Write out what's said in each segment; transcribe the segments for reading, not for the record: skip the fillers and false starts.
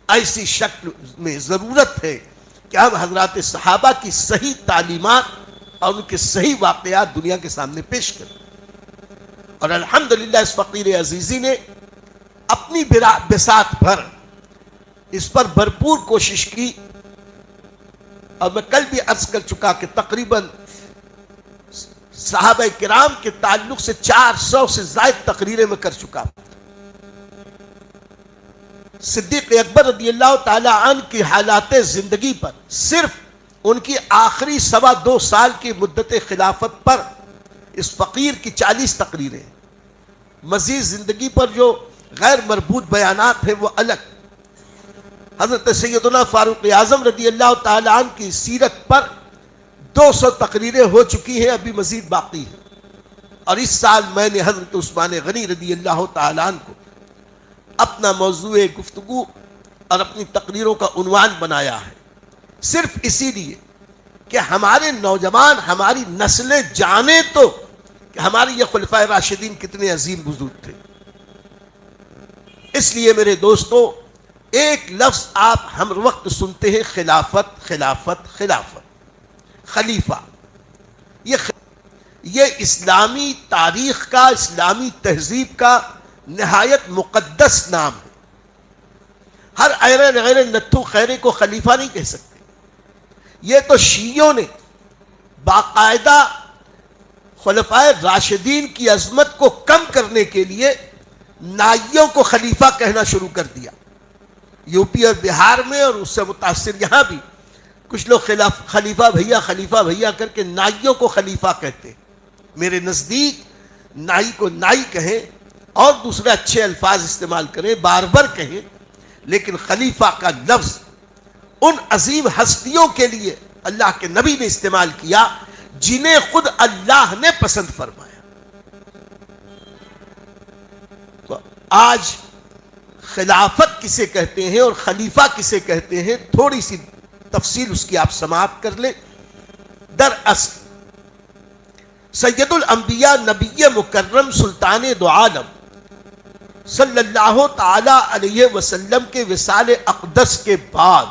ایسی شکل میں ضرورت ہے کہ ہم حضرات صحابہ کی صحیح تعلیمات اور ان کے صحیح واقعات دنیا کے سامنے پیش کریں. اور الحمدللہ اس فقیر عزیزی نے اپنی بساط بھر اس پر بھرپور کوشش کی. اور میں کل بھی عرض کر چکا کہ تقریباً صحابہ کرام کے تعلق سے 400 سے زائد تقریریں میں کر چکا. صدیق اکبر رضی اللہ تعالی عنہ کی حالات زندگی پر صرف ان کی آخری 2.25 سال کی مدت خلافت پر اس فقیر کی 40 تقریریں. مزید زندگی پر جو غیر مربوط بیانات ہیں وہ الگ. حضرت سیدنا فاروق اعظم رضی اللہ تعالی عنہ کی سیرت پر 200 تقریریں ہو چکی ہیں, ابھی مزید باقی ہیں. اور اس سال میں نے حضرت عثمان غنی رضی اللہ تعالی عنہ کو اپنا موضوع گفتگو اور اپنی تقریروں کا عنوان بنایا ہے, صرف اسی لیے کہ ہمارے نوجوان, ہماری نسلیں جانیں تو کہ ہمارے یہ خلفائے راشدین کتنے عظیم بزرگ تھے. اس لیے میرے دوستو, ایک لفظ آپ ہر وقت سنتے ہیں, خلافت خلافت خلافت, خلیفہ. یہ اسلامی تاریخ کا, اسلامی تہذیب کا نہایت مقدس نام ہے. ہر ایرے غیر نتھو خیرے کو خلیفہ نہیں کہہ سکتے. یہ تو شیعوں نے باقاعدہ خلفائے راشدین کی عظمت کو کم کرنے کے لیے نائیوں کو خلیفہ کہنا شروع کر دیا. یو پی اور بہار میں اور اس سے متاثر یہاں بھی کچھ لوگ خلیفہ بھیا کر کے نائیوں کو خلیفہ کہتے. میرے نزدیک نائی کو نائی کہیں اور دوسرے اچھے الفاظ استعمال کریں, باربر کہیں, لیکن خلیفہ کا لفظ ان عظیم ہستیوں کے لیے اللہ کے نبی نے استعمال کیا جنہیں خود اللہ نے پسند فرمایا. تو آج خلافت کسے کہتے ہیں اور خلیفہ کسے کہتے ہیں, تھوڑی سی تفصیل اس کی آپ سماعت کر لیں. دراصل سید الانبیاء نبی مکرم سلطان دو عالم صلی اللہ تعالی علیہ وسلم کے وصال اقدس کے بعد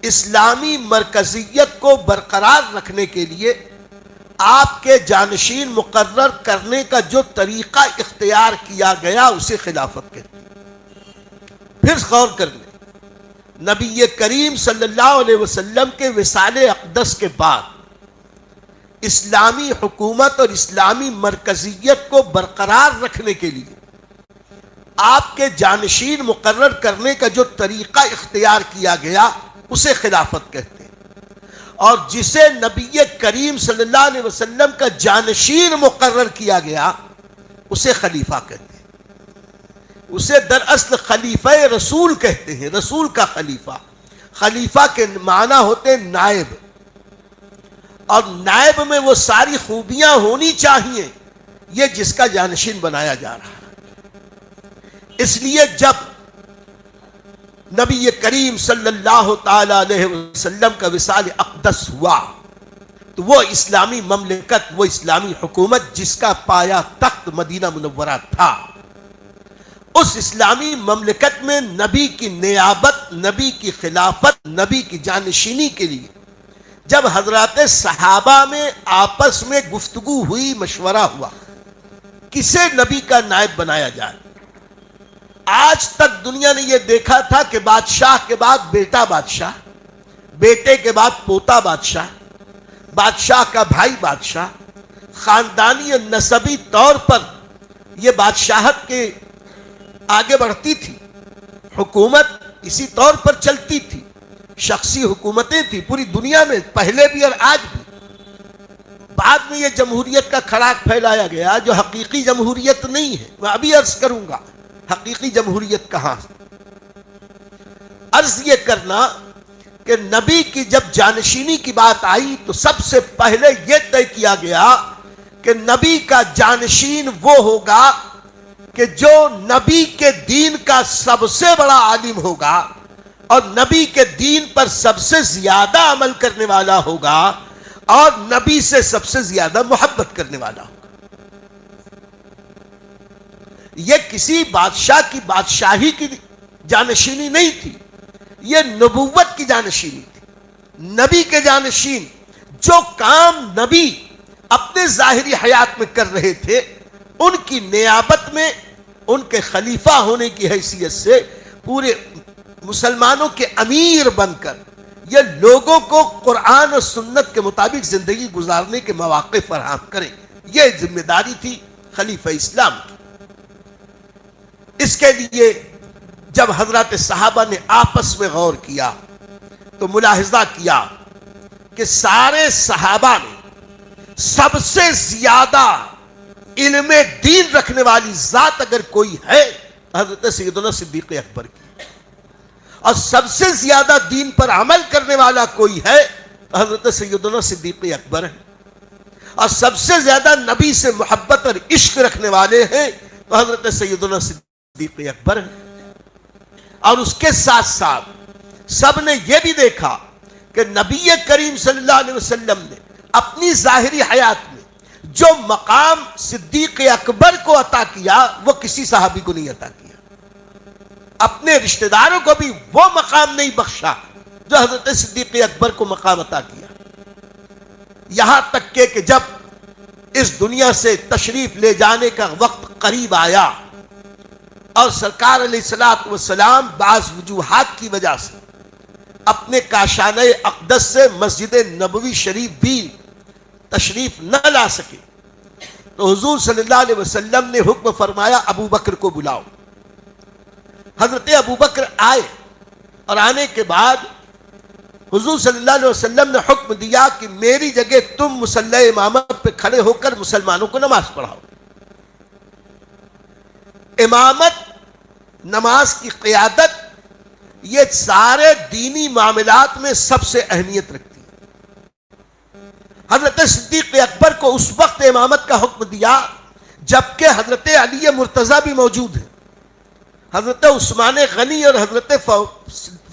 اسلامی مرکزیت کو برقرار رکھنے کے لیے آپ کے جانشین مقرر کرنے کا جو طریقہ اختیار کیا گیا اسے خلافت کہتے ہیں. پھر غور کر لیں, نبی کریم صلی اللہ علیہ وسلم کے وصال اقدس کے بعد اسلامی حکومت اور اسلامی مرکزیت کو برقرار رکھنے کے لیے آپ کے جانشین مقرر کرنے کا جو طریقہ اختیار کیا گیا اسے خلافت کہتے ہیں. اور جسے نبی کریم صلی اللہ علیہ وسلم کا جانشین مقرر کیا گیا اسے خلیفہ کہتے ہیں. اسے دراصل خلیفہ رسول کہتے ہیں, رسول کا خلیفہ. خلیفہ کے معنی ہوتے ہیں نائب, اور نائب میں وہ ساری خوبیاں ہونی چاہیے یہ جس کا جانشین بنایا جا رہا ہے. اس لیے جب نبی کریم صلی اللہ تعالی علیہ وسلم کا وصال اقدس ہوا تو وہ اسلامی مملکت, وہ اسلامی حکومت جس کا پایا تخت مدینہ منورہ تھا, اس اسلامی مملکت میں نبی کی نیابت, نبی کی خلافت, نبی کی جانشینی کے لیے جب حضرات صحابہ میں آپس میں گفتگو ہوئی, مشورہ ہوا کسے نبی کا نائب بنایا جائے. آج تک دنیا نے یہ دیکھا تھا کہ بادشاہ کے بعد بیٹا بادشاہ, بیٹے کے بعد پوتا بادشاہ, بادشاہ کا بھائی بادشاہ, خاندانی نسبی طور پر یہ بادشاہت کے آگے بڑھتی تھی. حکومت اسی طور پر چلتی تھی, شخصی حکومتیں تھی پوری دنیا میں, پہلے بھی اور آج بھی. بعد میں یہ جمہوریت کا کھڑاک پھیلایا گیا جو حقیقی جمہوریت نہیں ہے. میں ابھی عرض کروں گا حقیقی جمہوریت کہاں. عرض یہ کرنا کہ نبی کی جب جانشینی کی بات آئی تو سب سے پہلے یہ طے کیا گیا کہ نبی کا جانشین وہ ہوگا کہ جو نبی کے دین کا سب سے بڑا عالم ہوگا اور نبی کے دین پر سب سے زیادہ عمل کرنے والا ہوگا اور نبی سے سب سے زیادہ محبت کرنے والا ہوگا. یہ کسی بادشاہ کی بادشاہی کی جانشینی نہیں تھی، یہ نبوت کی جانشینی تھی، نبی کے جانشین۔ جو کام نبی اپنے ظاہری حیات میں کر رہے تھے، ان کی نیابت میں، ان کے خلیفہ ہونے کی حیثیت سے پورے مسلمانوں کے امیر بن کر یہ لوگوں کو قرآن اور سنت کے مطابق زندگی گزارنے کے مواقع فراہم کریں، یہ ذمہ داری تھی خلیفہ اسلام کی۔ اس کے لیے جب حضرات صحابہ نے آپس میں غور کیا تو ملاحظہ کیا کہ سارے صحابہ نے سب سے زیادہ علم دین رکھنے والی ذات اگر کوئی ہے حضرت سیدنا صدیق اکبر کی، اور سب سے زیادہ دین پر عمل کرنے والا کوئی ہے حضرت سیدنا صدیق اکبر ہے، اور سب سے زیادہ نبی سے محبت اور عشق رکھنے والے ہیں تو حضرت سیدنا صدیق اکبر ہے۔ اور اس کے ساتھ ساتھ سب نے یہ بھی دیکھا کہ نبی کریم صلی اللہ علیہ وسلم نے اپنی ظاہری حیات میں جو مقام صدیق اکبر کو عطا کیا وہ کسی صحابی کو نہیں عطا کیا، اپنے رشتہ داروں کو بھی وہ مقام نہیں بخشا جو حضرت صدیق اکبر کو مقام عطا کیا۔ یہاں تک کہ جب اس دنیا سے تشریف لے جانے کا وقت قریب آیا اور سرکار علیہ الصلوۃ والسلام بعض وجوہات کی وجہ سے اپنے کاشانہ اقدس سے مسجد نبوی شریف بھی تشریف نہ لا سکے تو حضور صلی اللہ علیہ وسلم نے حکم فرمایا ابو بکر کو بلاؤ۔ حضرت ابو بکر آئے اور آنے کے بعد حضور صلی اللہ علیہ وسلم نے حکم دیا کہ میری جگہ تم مصلی امامت پہ کھڑے ہو کر مسلمانوں کو نماز پڑھاؤ۔ امامت، نماز کی قیادت، یہ سارے دینی معاملات میں سب سے اہمیت رکھتی ہے۔ حضرت صدیق اکبر کو اس وقت امامت کا حکم دیا جبکہ حضرت علی مرتضیٰ بھی موجود ہیں، حضرت عثمان غنی اور حضرت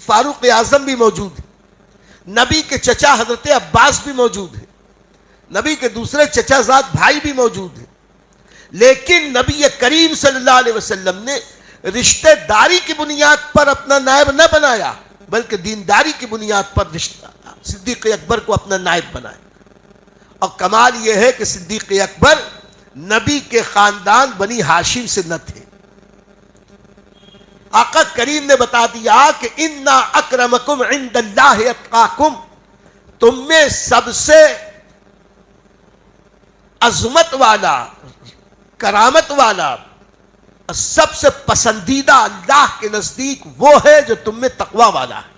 فاروق اعظم بھی موجود ہیں، نبی کے چچا حضرت عباس بھی موجود ہیں، نبی کے دوسرے چچا زاد بھائی بھی موجود ہیں، لیکن نبی کریم صلی اللہ علیہ وسلم نے رشتہ داری کی بنیاد پر اپنا نائب نہ بنایا بلکہ دینداری کی بنیاد پر صدیق اکبر کو اپنا نائب بنایا۔ اور کمال یہ ہے کہ صدیق اکبر نبی کے خاندان بنی ہاشم سے نہ تھے۔ آقا کریم نے بتا دیا کہ انا اکرمکم عند اللہ اتقاکم، تم میں سب سے عظمت والا، کرامت والا، سب سے پسندیدہ اللہ کے نزدیک وہ ہے جو تم میں تقوی والا ہے۔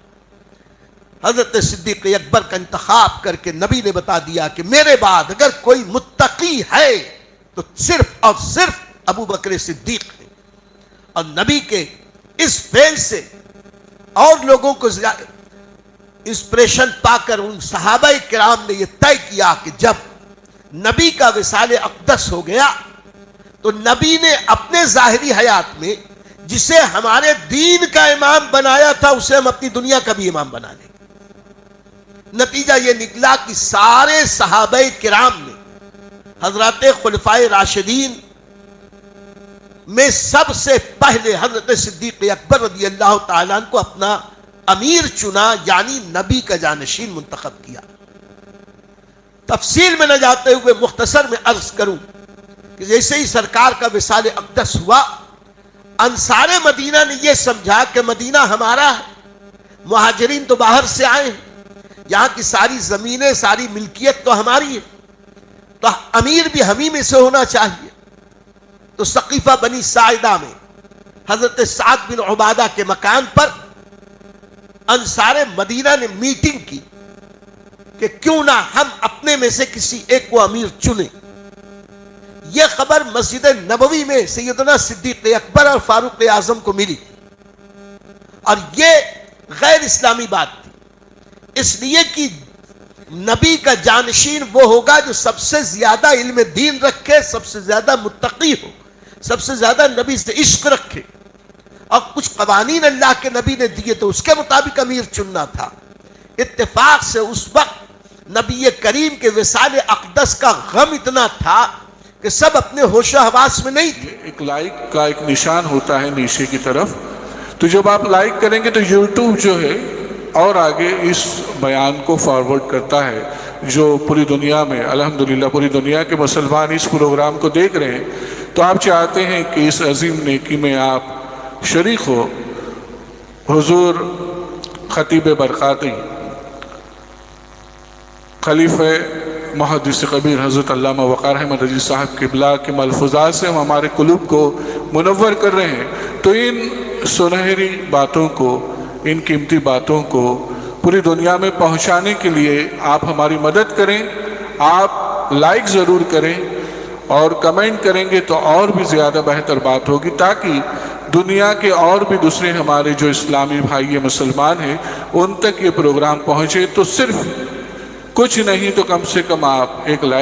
حضرت صدیق اکبر کا انتخاب کر کے نبی نے بتا دیا کہ میرے بعد اگر کوئی متقی ہے تو صرف اور صرف ابو بکر صدیق ہے۔ اور نبی کے اس فعل سے اور لوگوں کو انسپریشن پا کر ان صحابہ کرام نے یہ طے کیا کہ جب نبی کا وصال اقدس ہو گیا تو نبی نے اپنے ظاہری حیات میں جسے ہمارے دین کا امام بنایا تھا اسے ہم اپنی دنیا کا بھی امام بنا لیں گے۔ نتیجہ یہ نکلا کہ سارے صحابہ کرام نے حضرات خلفائے راشدین میں سب سے پہلے حضرت صدیق اکبر رضی اللہ تعالیٰ عنہ کو اپنا امیر چنا، یعنی نبی کا جانشین منتخب کیا۔ تفصیل میں نہ جاتے ہوئے مختصر میں عرض کروں کہ جیسے ہی سرکار کا وصال اقدس ہوا، انصار مدینہ نے یہ سمجھا کہ مدینہ ہمارا ہے، مہاجرین تو باہر سے آئے ہیں، یہاں کی ساری زمینیں، ساری ملکیت تو ہماری ہے، تو امیر بھی ہمیں میں سے ہونا چاہیے۔ تو سقیفہ بنی ساعدہ میں حضرت سعد بن عبادہ کے مکان پر انصار مدینہ نے میٹنگ کی کہ کیوں نہ ہم اپنے میں سے کسی ایک کو امیر چنیں۔ یہ خبر مسجد نبوی میں سیدنا صدیق اکبر اور فاروق اعظم کو ملی اور یہ غیر اسلامی بات تھی، اس لیے کہ نبی کا جانشین وہ ہوگا جو سب سے زیادہ علم دین رکھے، سب سے زیادہ متقی ہو، سب سے زیادہ نبی سے عشق رکھے، اور کچھ قوانین اللہ کے نبی نے دیے تو اس کے مطابق امیر چننا تھا۔ اتفاق سے اس وقت نبی کریم کے وصال اقدس کا غم اتنا تھا کہ سب اپنے ہوش و حواس میں نہیں تھے۔ ایک لائک کا ایک نشان ہوتا ہے نیچے کی طرف، تو جب آپ لائک کریں گے تو یوٹیوب جو ہے اور آگے اس بیان کو فارورڈ کرتا ہے، جو پوری دنیا میں الحمدللہ پوری دنیا کے مسلمان اس پروگرام کو دیکھ رہے ہیں۔ تو آپ چاہتے ہیں کہ اس عظیم نیکی میں آپ شریک ہو۔ حضور خطیب برقاتی خلیفہ محدث کبیر حضرت علامہ وقار احمد رضوی صاحب قبلہ کے ملفوظات سے ہم ہمارے قلوب کو منور کر رہے ہیں۔ تو ان سنہری باتوں کو، ان قیمتی باتوں کو پوری دنیا میں پہنچانے کے لیے آپ ہماری مدد کریں۔ آپ لائک ضرور کریں اور کمنٹ کریں گے تو اور بھی زیادہ بہتر بات ہوگی، تاکہ دنیا کے اور بھی دوسرے ہمارے جو اسلامی بھائی مسلمان ہیں ان تک یہ پروگرام پہنچے۔ تو صرف کچھ نہیں تو کم سے کم آپ ایک لائک